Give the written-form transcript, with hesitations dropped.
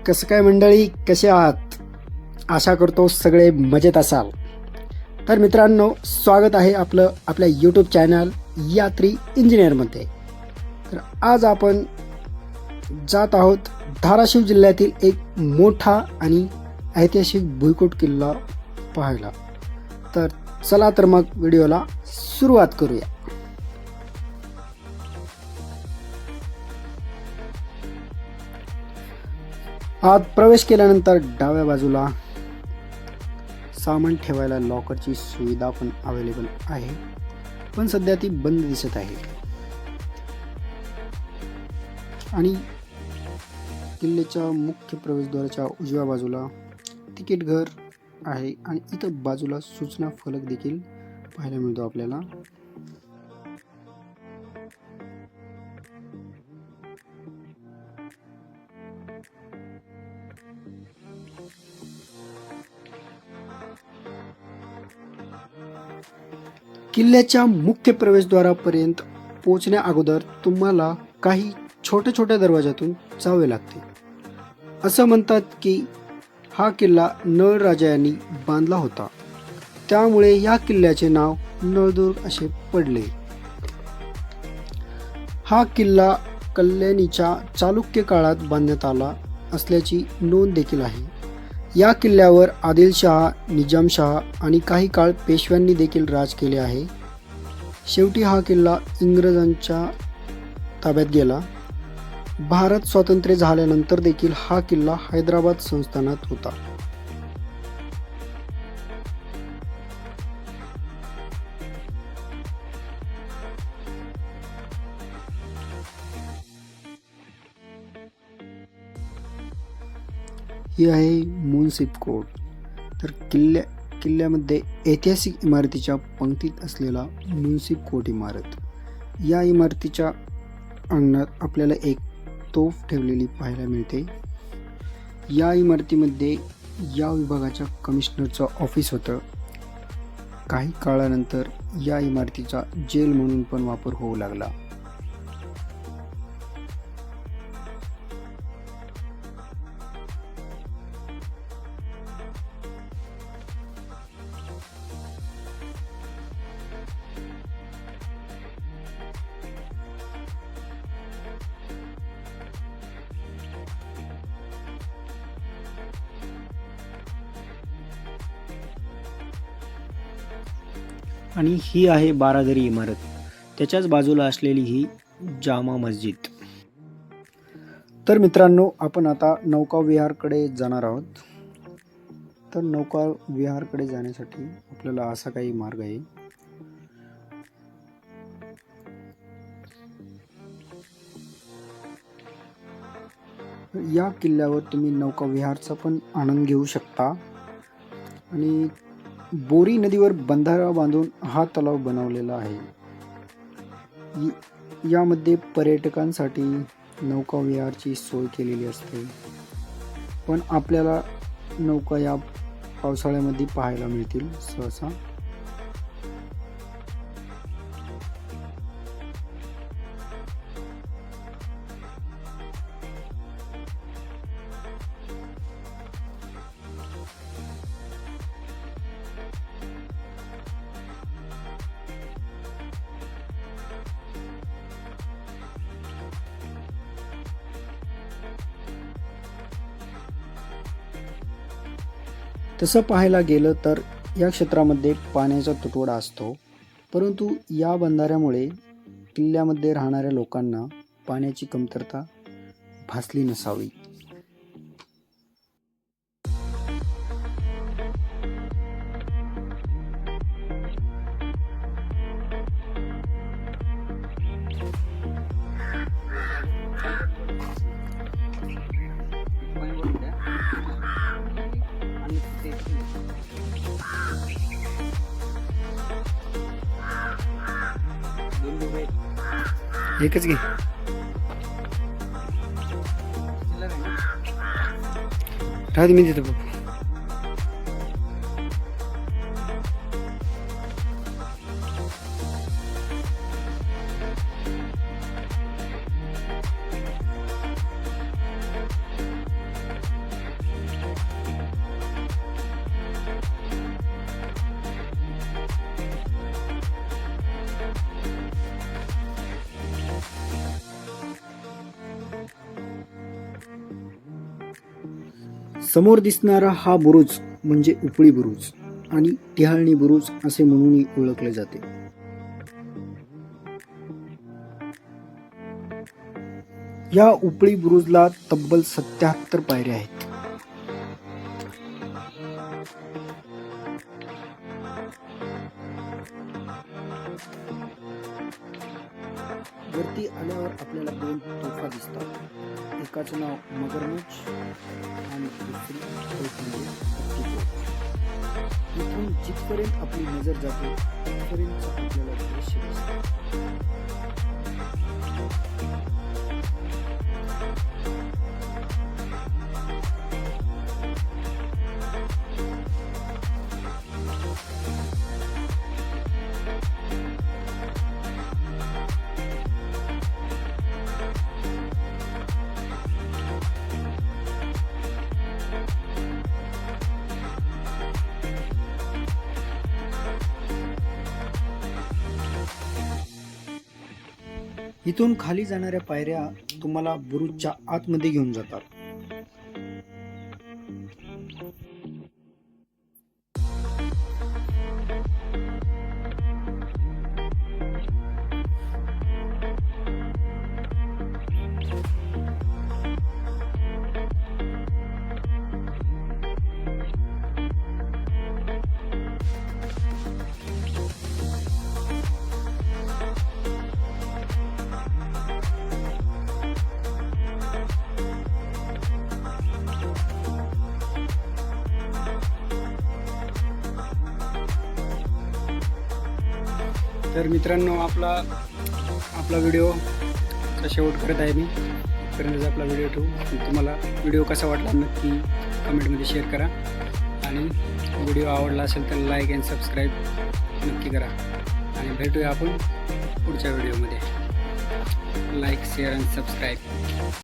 कसं काय मंडळी, कसे आहात? आशा करतो सगळे मजेत असाल. तर मित्रांनो, स्वागत आहे आपलं आपल्या यूट्यूब चॅनल यात्री इंजिनियरमध्ये. तर आज आपण जात आहोत धाराशिव जिल्ह्यातील एक मोठा आणि ऐतिहासिक भुईकोट किल्ला पाहायला. तर चला तर मग व्हिडिओला सुरुवात करूया. आत प्रवेश केल्यानंतर डाव्या बाजूला सामान ठेवायला लॉकरची सुविधा पण अवेलेबल आहे, पण सध्या ती बंद दिसत आहे. आणि किल्ल्याच्या मुख्य प्रवेशद्वाराच्या उजव्या बाजूला तिकीट घर आहे आणि इथं बाजूला सूचना फलक देखील पाहायला मिळतो आपल्याला. किल्ल्याच्या मुख्य प्रवेशद्वारापर्यंत पोहोचण्या अगोदर तुम्हाला काही छोट्या छोट्या दरवाजातून जावे लागते. असं म्हणतात की हा किल्ला नळराजा यांनी बांधला होता, त्यामुळे या किल्ल्याचे नाव नळदुर्ग असे पडले. हा किल्ला कल्याणीच्या चालुक्य काळात बांधण्यात आला असल्याची नोंद देखील आहे. या किल्ल्यावर आदिलशहा, निजामशहा आणि काही काळ पेशव्यांनी देखील राज केले आहे. शेवटी हा किल्ला इंग्रजांच्या ताब्यात गेला. भारत स्वातंत्र्य झाल्यानंतर देखील हा किल्ला हैदराबाद संस्थानात होता. ही आहे मुन्सिफ कोर्ट. तर किल्ल्यामध्ये ऐतिहासिक इमारतीच्या पंक्तीत असलेला मुन्सिफ कोर्ट इमारत. या इमारतीच्या अंगणात आपल्याला एक तोफ ठेवलेली पाहायला मिळते. या इमारतीमध्ये या विभागाच्या कमिशनरचं ऑफिस होतं. काही काळानंतर या इमारतीचा जेल म्हणून पण वापर होऊ लागला. आणि ही आहे बारादरी इमारत. त्याच्याच बाजूला असलेली ही जामा मस्जिद. तर मित्रांनो, आपण आता नौका विहारकडे जाणार आहोत. तर नौका विहारकडे जाण्यासाठी आपल्याला असा काही मार्ग आहे. या किल्ल्यावर तुम्ही नौका विहारचा पण आनंद घेऊ शकता. आणि बोरी नदीवर बंधारा बांधून हा तलाव बनवलेला आहे. यामध्ये पर्यटकांसाठी नौका विहारची सोय केलेली असते, पण आपल्याला नौका या पावसाळ्यामध्ये पाहायला मिळतील सहसा. तसं पाहायला गेलं तर या क्षेत्रामध्ये पाण्याचा तुटवडा असतो, परंतु या बंधाऱ्यामुळे किल्ल्यामध्ये राहणाऱ्या लोकांना पाण्याची कमतरता भासली नसावी. एकच घे. राहू मी देतो बाबू. समोर दिसणारा हा बुरुज म्हणजे उपळी बुरुज आणि टिहाळणी बुरुज असे म्हणूनही ओळखले जाते. या उपळी बुरुजला तब्बल 77 पायऱ्या आहेत. वरती आल्यावर आपल्याला 2 तोफा दिसतात. एकाचं नाव मगरमच्छ आणि दुसरी म्हणजे हत्ती तोफ. इथून जिथपर्यंत आपली नजर जाते तिथपर्यंत आपल्याला दृश्य दिसते. इथून खाली जाणाऱ्या पायऱ्या तुम्हाला बुरुजच्या आतमध्ये घेऊन जातात. तर मित्रांनो, आपला व्हिडिओचा शेवट करत आहे मी. पर्यंत आपला व्हिडिओ ठेवू. तुम्हाला व्हिडिओ कसा वाटला नक्की कमेंटमध्ये शेअर करा आणि व्हिडिओ आवडला असेल तर लाईक अँड सबस्क्राईब नक्की करा. आणि भेटूया आपण पुढच्या व्हिडिओमध्ये. Like, share and subscribe.